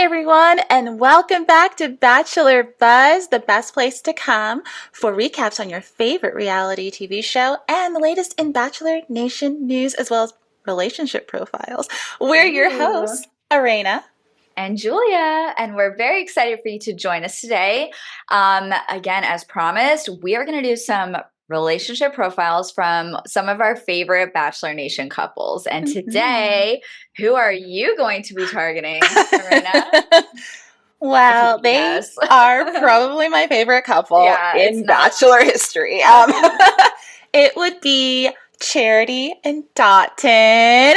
everyone, and welcome back to Bachelor Buzz, the best place to come for recaps on your favorite reality TV show and the latest in Bachelor Nation news, as well as relationship profiles. We're your Ooh. hosts, Arena. And Julia, and we're very excited for you to join us today. Again, as promised, we are going to do some relationship profiles from some of our favorite Bachelor Nation couples. And today, who are you going to be targeting, Serena? Well, they Yes. are probably my favorite couple Yeah, it's in not. Bachelor history. It would be Charity and Dotun.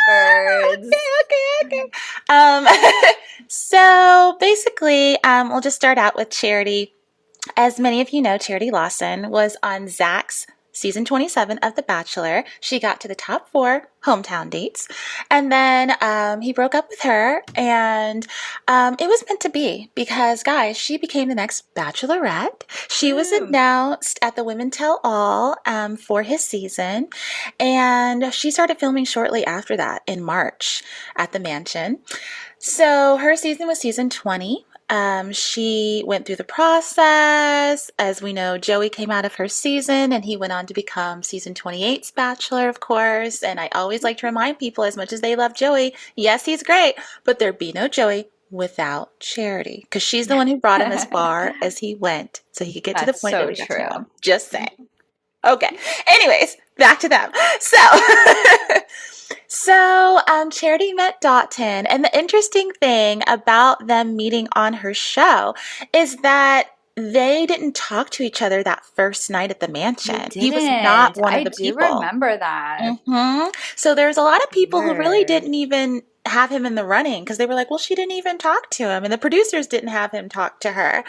Lovebirds. Okay. So basically, we'll just start out with Charity. As many of you know, Charity Lawson was on Zach's season 27 of The Bachelor. She got to the top 4 hometown dates, and then he broke up with her, and it was meant to be because, guys, she became the next Bachelorette. She was announced at the Women Tell All for his season, and she started filming shortly after that in March at the mansion. So her season was season 20. She went through the process. As we know, Joey came out of her season and he went on to become season 28's Bachelor, of course. And I always like to remind people, as much as they love Joey, yes, he's great, but there'd be no Joey without Charity, because she's the one who brought him as far as he went so he could get to the point so that we got to true. know him. Just saying. Okay. Anyways, back to them. So Charity met Dotun, and the interesting thing about them meeting on her show is that they didn't talk to each other that first night at the mansion. He was not one of the people. I do remember that. So there's a lot of people who really Weird. didn't even have him in the running because they were like, well, she didn't even talk to him, and the producers didn't have him talk to her.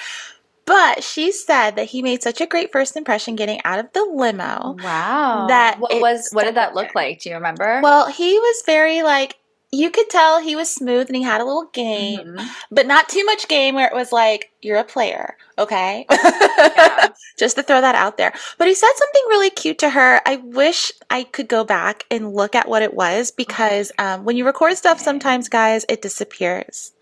But she said that he made such a great first impression getting out of the limo. Wow. That what stuck did that with look her. like? Do you remember? Well, he was very you could tell he was smooth and he had a little game, but not too much game where it was like, you're a player, okay? Yeah. Just to throw that out there. But he said something really cute to her. I wish I could go back and look at what it was, because when you record stuff, sometimes, guys, it disappears.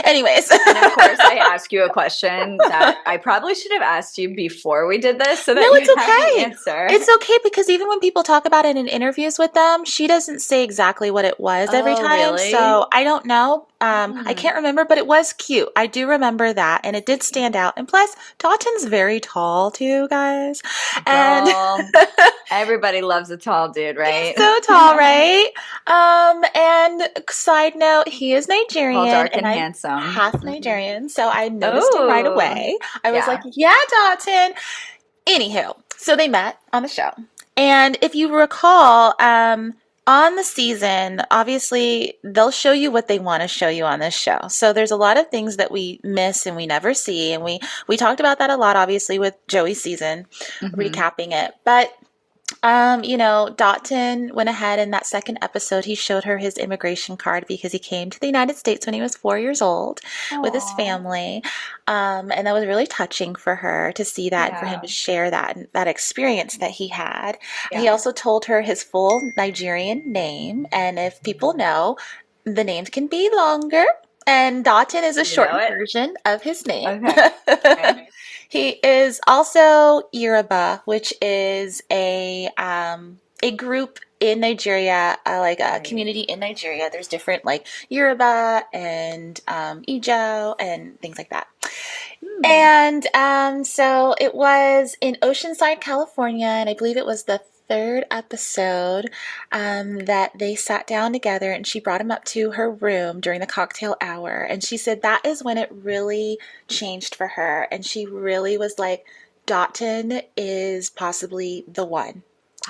Anyways. And of course, I ask you a question that I probably should have asked you before we did this so that No, it's you have the okay. answer. It's okay, because even when people talk about it in interviews with them, she doesn't say exactly what it was every Oh, time. really? So I don't know. I can't remember, but it was cute. I do remember that, and it did stand out. And plus, Dotun's very tall too, guys. And Girl, everybody loves a tall dude, right? he's so tall, right? And side note, he is Nigerian, Tall, dark, and I'm handsome. half Nigerian, so I noticed it right Oh. away. I was Yeah. like, yeah, Dotun. Anywho, so they met on the show. And if you recall, on the season, obviously, they'll show you what they want to show you on this show. So there's a lot of things that we miss and we never see. And we talked about that a lot, obviously, with Joey's season, recapping it. But Dotun went ahead in that second episode. He showed her his immigration card because he came to the United States when he was 4 years old with his family. And that was really touching for her to see that and for him to share that experience that he had. Yeah. He also told her his full Nigerian name. And if people know, the names can be longer. And Dotun is a shortened version of his name. Okay. He is also Yoruba, which is a group in Nigeria, a community in Nigeria. There's different Yoruba and Ijo and things like that. And so it was in Oceanside, California, and I believe it was the third episode that they sat down together, and she brought him up to her room during the cocktail hour, and she said that is when it really changed for her, and she really was like, Dotun is possibly the one,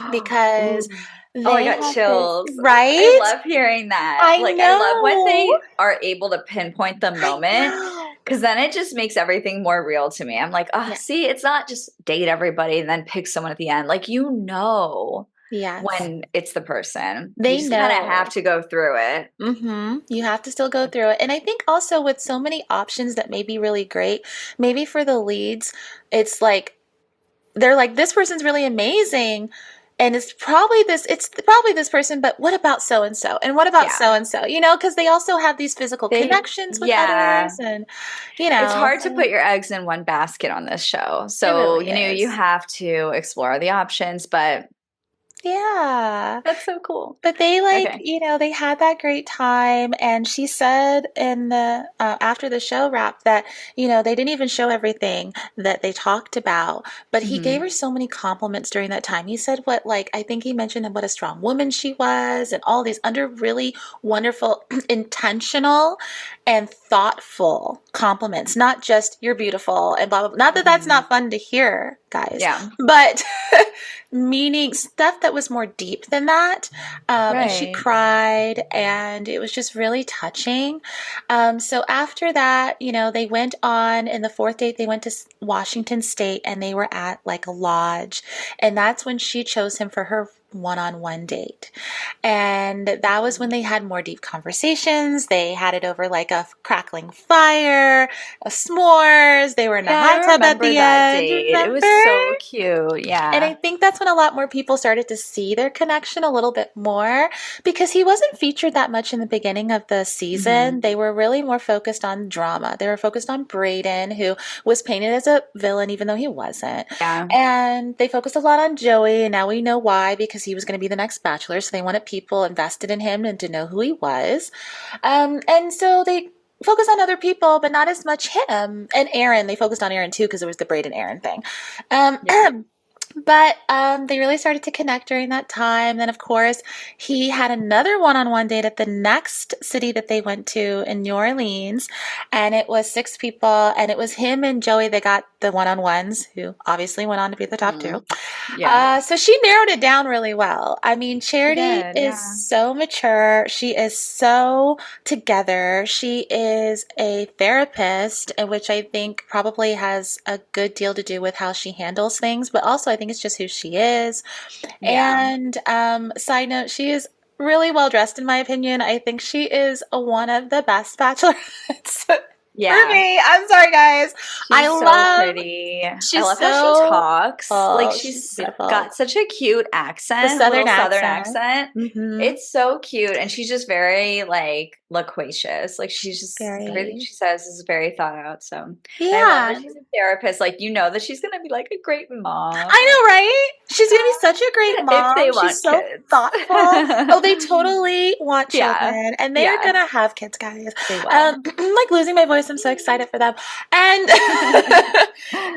because I got chills. right? I love hearing that. I I love when they know. are able to pinpoint the moment, because then it just makes everything more real to me. I'm like, see, it's not just date everybody and then pick someone at the end. Yes. When it's the person. They you just know. kind of have to go through it. You have to still go through it. And I think also with so many options that may be really great, maybe for the leads, it's like, they're like, this person's really amazing, and it's probably this person, but what about so and so, and what about Yeah. so and so, because they also have these physical connections with Yeah. others, and It's hard to so put your eggs in one basket on this show. it So, really you is. have to explore the options, but Yeah. that's so cool. But they Okay. they had that great time, and she said in the after the show wrap that they didn't even show everything that they talked about, but he gave Hmm. her so many compliments during that time. He said what I think he mentioned what a strong woman she was, and all these under really wonderful, intentional, and thoughtful compliments. Not just you're beautiful and blah blah blah. Not that that's Hmm. not fun to hear, guys, Yeah. but meaning stuff that was more deep than that. And she Right. cried, and it was just really touching. So after that, they went on, in the fourth date, they went to Washington State, and they were at like a lodge. And that's when she chose him for her one-on-one date. And that was when they had more deep conversations. They had it over like a crackling fire, a s'mores. They were in a Yeah, I hot tub at remember the that end, date. It was remember? so cute. And I Yeah. think that's when a lot more people started to see their connection a little bit more, because he wasn't featured that much in the beginning of the season. Hmm. They were really more focused on drama. They were focused on Brayden, who was painted as a villain, even though he wasn't. Yeah. And they focused a lot on Joey, and now we know why, because he was going to be the next Bachelor. So they wanted people invested in him and to know who he was. And so they focused on other people, but not as much him. And Aaron, they focused on Aaron too, because it was the Brayden Aaron thing. Um, Yeah. But they really started to connect during that time. Then, of course, he had another one-on-one date at the next city that they went to in New Orleans, and it was 6 people, and it was him and Joey that got the one-on-ones, who obviously went on to be the top two. Mm. Yeah. So she narrowed it down really well. I mean, She Charity did. is Yeah. so mature. She is so together. She is a therapist, which I think probably has a good deal to do with how she handles things, but also I think it's just who she is. Yeah. And side note, she is really well dressed, in my opinion. I think she is one of the best bachelorettes for Yeah. me. I'm sorry, guys. I She's so love, pretty. I she's love how she so, talks. Like oh, she's she's beautiful. got such a cute The accent, Southern little Southern accent. accent. Mm-hmm. It's so cute. And she's just very like loquacious. Like she's She's just everything very, she says is very thought out. So and I love that yeah. she's a therapist. Like that she's gonna be like a great mom. I know, right? She's gonna be such a great If they mom. She's want so kids. thoughtful. Oh, they totally want Yeah. children, and they're Yeah, gonna have kids, guys. they will. I'm like losing my voice. I'm so excited for them. And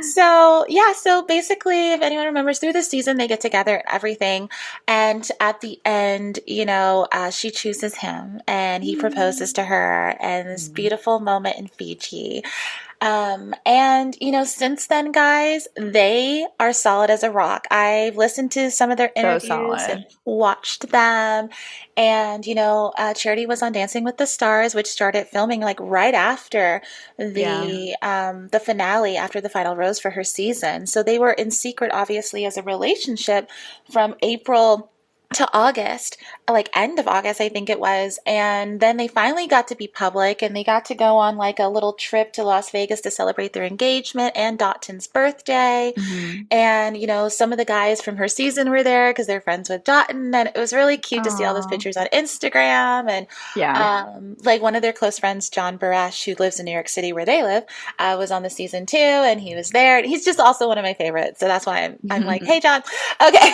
so yeah, so basically, if anyone remembers, through the season they get together and everything, and at the end, she chooses him, and he proposes to her, and this Mhm. beautiful moment in Fiji. And since then, guys, they are solid as a rock. I've listened to some of their So interviews and solid. watched them. And, Charity was on Dancing with the Stars, which started filming like right after Yeah. the finale, after the final rose for her season. So they were in secret, obviously, as a relationship from April to August, like end of August, I think it was. And then they finally got to be public, and they got to go on like a little trip to Las Vegas to celebrate their engagement and Dotun's birthday. Hmm. And, some of the guys from her season were there because they're friends with Dotun. And it was really cute to see all those Oh, pictures on Instagram. And yeah. like one of their close friends, John Barash, who lives in New York City where they live, was on the season too. And he was there. And he's just also one of my favorites. So that's why I'm like, hey, John. Okay.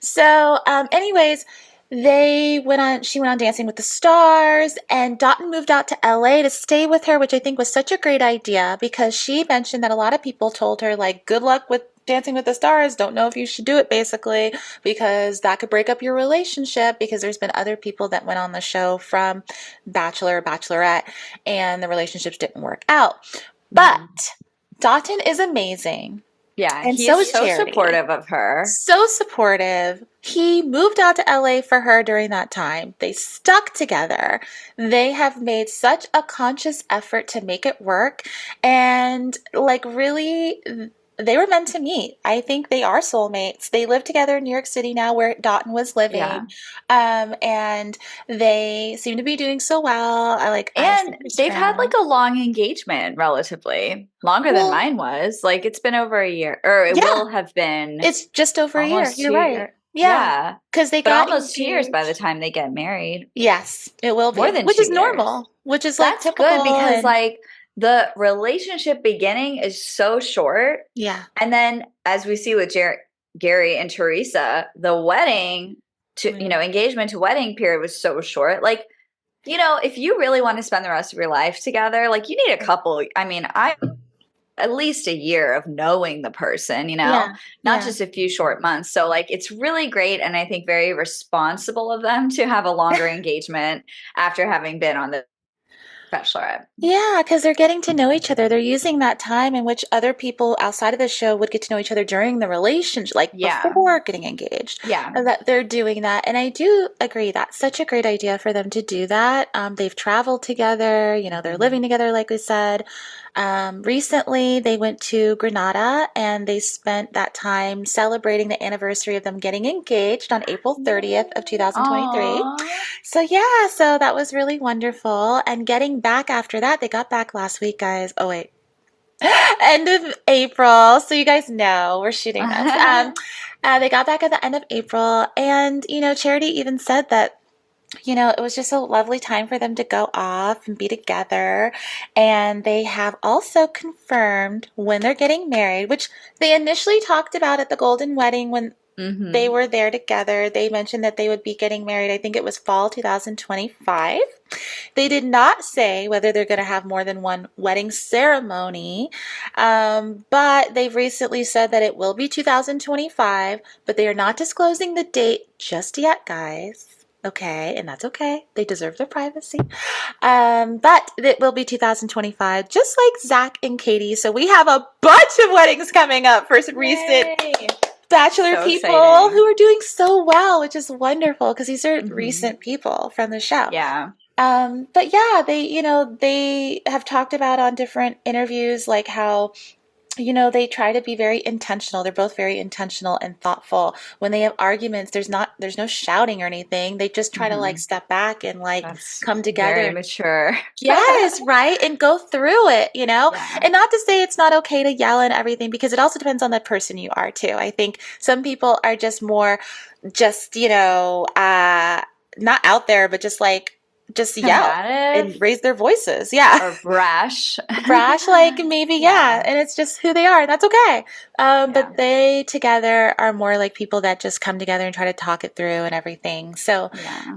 So, anyways, she went on Dancing with the Stars, and Dotun moved out to LA to stay with her, which I think was such a great idea, because she mentioned that a lot of people told her, like, good luck with Dancing with the Stars, don't know if you should do it, basically, because that could break up your relationship, because there's been other people that went on the show from Bachelor, Bachelorette, and the relationships didn't work out. But Mhm. Dotun is amazing, Yeah, and he so is is so Charity. supportive of her. So supportive. He moved out to LA for her during that time. They stuck together. They have made such a conscious effort to make it work. And like really, they were meant to meet. I think they are soulmates. They live together in New York City now, where Dotun was Yeah. living. And they seem to be doing so well. I have And fingers they've had like crossed. a long engagement, relatively longer than Well, mine was. Like it's been over a year, or it yeah, will have been it's just over a year. almost You're 2 years. right. Yeah, Yeah. because they But got almost 2 years by the engaged. time they get married. Yes, it will More be, than which 2 is years. normal, which is like That's good typical. because And like the relationship beginning is so short. yeah, And then as we see with Gary and Teresa, the wedding to, yeah, engagement to wedding period was so short. Like, if you really want to spend the rest of your life together, like you need a couple. I mean, I at least a year of knowing the person, yeah, not yeah. just a few short months. So like it's really great and I think very responsible of them to have a longer engagement after having been on the Bachelorette. Yeah, because they're getting to know each other. They're using that time in which other people outside of the show would get to know each other during the relationship, like Yeah. before getting engaged, Yeah. and that they're doing that. And I do agree that's such a great idea for them to do that. They've traveled together, they're Mhm. living together, like we said. Recently, they went to Granada and they spent that time celebrating the anniversary of them getting engaged on April 30th of 2023. Aw. So yeah, so that was really wonderful. And getting back after that, they got back last week, guys. Oh wait, end of April. So you guys know we're shooting this. They got back at the end of April, and Charity even said that it was just a lovely time for them to go off and be together. And they have also confirmed when they're getting married, which they initially talked about at the Golden Wedding when they Mhm. were there together. They mentioned that they would be getting married. I think it was fall 2025. They did not say whether they're going to have more than one wedding ceremony, but they've recently said that it will be 2025, but they are not disclosing the date just yet, guys. Okay, and that's okay. They deserve their privacy. But it will be 2025, just like Zach and Katie. So we have a bunch of weddings coming up for some recent Yay. Bachelor So people who exciting. are doing so well, which is wonderful because these are Mhm. recent people from the show. Yeah. But yeah, they have talked about on different interviews, like how, they try to be very intentional. They're both very intentional and thoughtful. When they have arguments, there's no shouting or anything. They just try to like Mhm. step back and like That's come very together. mature. Yes, right. And go through it. Yeah. And not to say it's not okay to yell and everything, because it also depends on the person you are too. I think some people are just more, just, not out there, but just yell and Combative raise their voices. Yeah. or brash. Brash, like maybe, yeah. Yeah. And it's just who they are, and that's okay. Yeah. But they together are more like people that just come together and try to talk it through and everything. So, Yeah.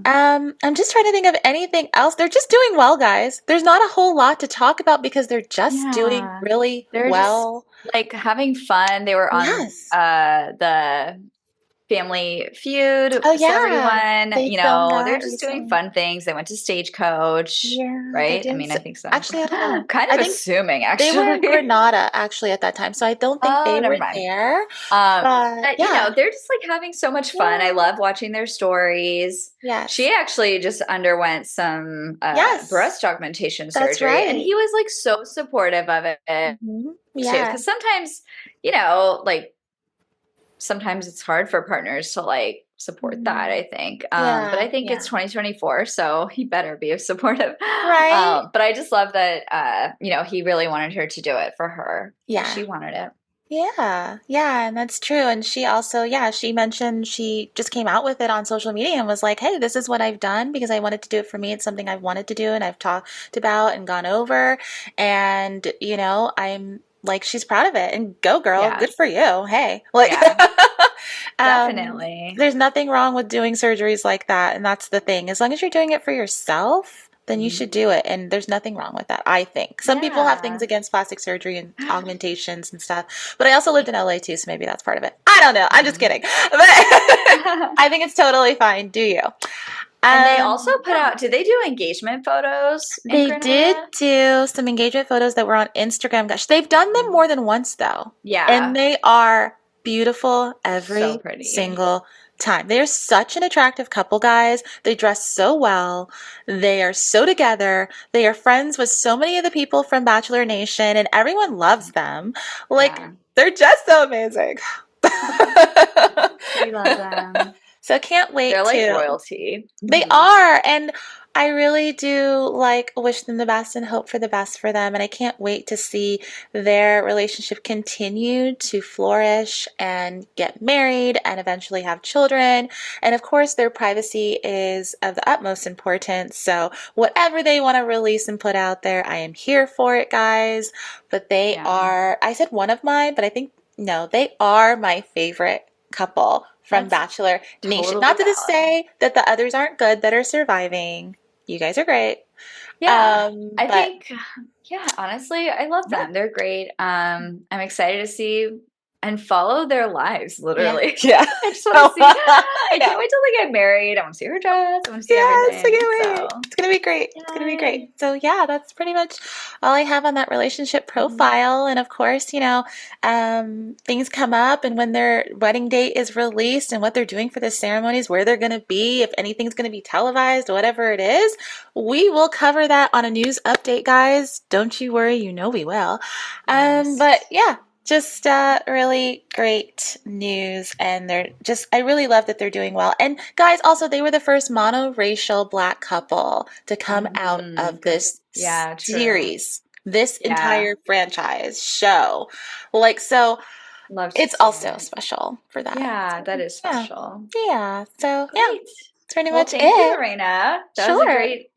I'm just trying to think of anything else. They're just doing well, guys. There's not a whole lot to talk about because they're just doing Yeah. really They're just well. like having fun. They were on Yes. the Family Feud, Oh, Celebrity yeah. One. They filmed They're that just doing recently. fun things. They went to Stagecoach, Yeah, they're right? I doing mean, so. I think so. Actually, I don't know. Kind I of think assuming, they were in actually. Granada actually at that time, so I don't think Oh, they never were mind. there. But But yeah. they're just like having so much fun. I Yeah. love watching their stories. Yes. She actually just underwent some Yes. breast augmentation That's surgery, and right. he was like so supportive of it too. Yeah. Because sometimes, like sometimes it's hard for partners to like support that, Mhm. I think. But I Yeah, think it's yeah. 2024, so he better be supportive. Right? But I just love that, he really wanted her to do it for her. Yeah. She wanted it. Yeah. Yeah, and that's true. And she also, yeah, she mentioned she just came out with it on social media and was like, "Hey, this is what I've done because I wanted to do it for me. It's something I've wanted to do and I've talked about and gone over. And, I'm like she's proud of it. And go girl, Yeah, good for you. Hey." Like yeah, um definitely. there's nothing wrong with doing surgeries like that, and that's the thing. As long as you're doing it for yourself, then you should Mhm. do it. And there's nothing wrong with that, I think. Some people have things Yeah. against plastic surgery and augmentations and stuff. But I also lived in LA too, so maybe that's part of it. I don't know. I'm just Mhm. kidding. But I think it's totally fine. Do you? And they also put Yeah. out, did they do engagement photos in They did Granada? do some engagement photos that were on Instagram. Gosh, they've done them Mhm. more than once though. And Yeah, they are beautiful so every pretty. single time. They're such an attractive couple, guys. They dress so well. They are so together. They are friends with so many of the people from Bachelor Nation, and everyone loves them. Like, Yeah. they're just so amazing. We love them. So can't They're wait like to. royalty. They Mhm. are. And I really do like wish them the best and hope for the best for them. And I can't wait to see their relationship continue to flourish and get married and eventually have children. And of course, their privacy is of the utmost importance. So whatever they want to release and put out there, I am here for it, guys. But they Yeah, are, I said one of mine, but I think no, they are my favorite couple from that's Bachelor Nation. totally Not to valid. say that the others aren't good that are surviving. You guys are great. Yeah, I But think, yeah, honestly, I love them. They're great. I'm excited to see and follow their lives, yeah, literally. yeah. I just want to Oh, see, I I can't know. wait till they get married. I want to see her dress. I want to see Yes, I everything. can't wait. So, It's gonna be great. It's gonna be great. yay. So yeah, that's pretty much all I have on that relationship Mhm. profile. And of course, things come up and when their wedding date is released and what they're doing for the ceremonies, where they're gonna be, if anything's gonna be televised, whatever it is, we will cover that on a news update, guys. Don't you worry, you know we will. But Yes. yeah, just really great news, and I really love that they're doing well. And guys, also, they were the first monoracial black couple to come out of this Yeah, true. series, this Yeah, entire franchise show. Like, so love to it's see also it. special for that. Yeah, So, that is yeah. special. Yeah. So, yeah, Great. that's pretty Well, much thank you, it. Lorena. That was a Sure. great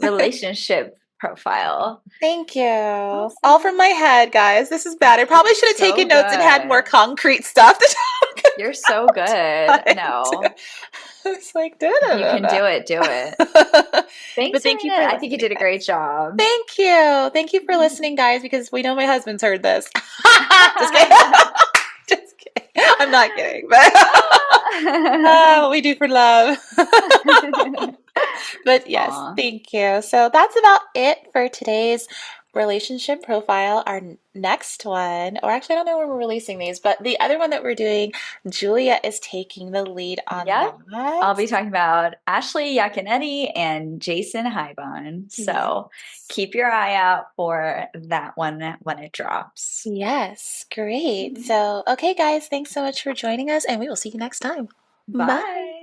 relationship profile. Thank you. All from Awesome. my head, guys. This is bad. I probably should have So taken notes and had more good. concrete stuff to talk You're so good. about. No, It's like, if you can da-da-da-da. do it, do it. But Thanks, thank you Lorena. for I think you listening, did a great guys. job. Thank you. Thank you for listening, guys, because we know my husband's heard this. Just kidding. Just kidding. I'm not kidding, but what we do for love. But yes, Aw. thank you. So that's about it for today's relationship profile. Our next one, or actually, I don't know when we're releasing these, but the other one that we're doing, Julia is taking the lead on Yep. I'll that. be talking about Ashley Yakinetti and Jason Hybon. Yes. So keep your eye out for that one when it drops. Yes, great. So, okay, guys, thanks so much for joining us, and we will see you next time. Bye. Bye.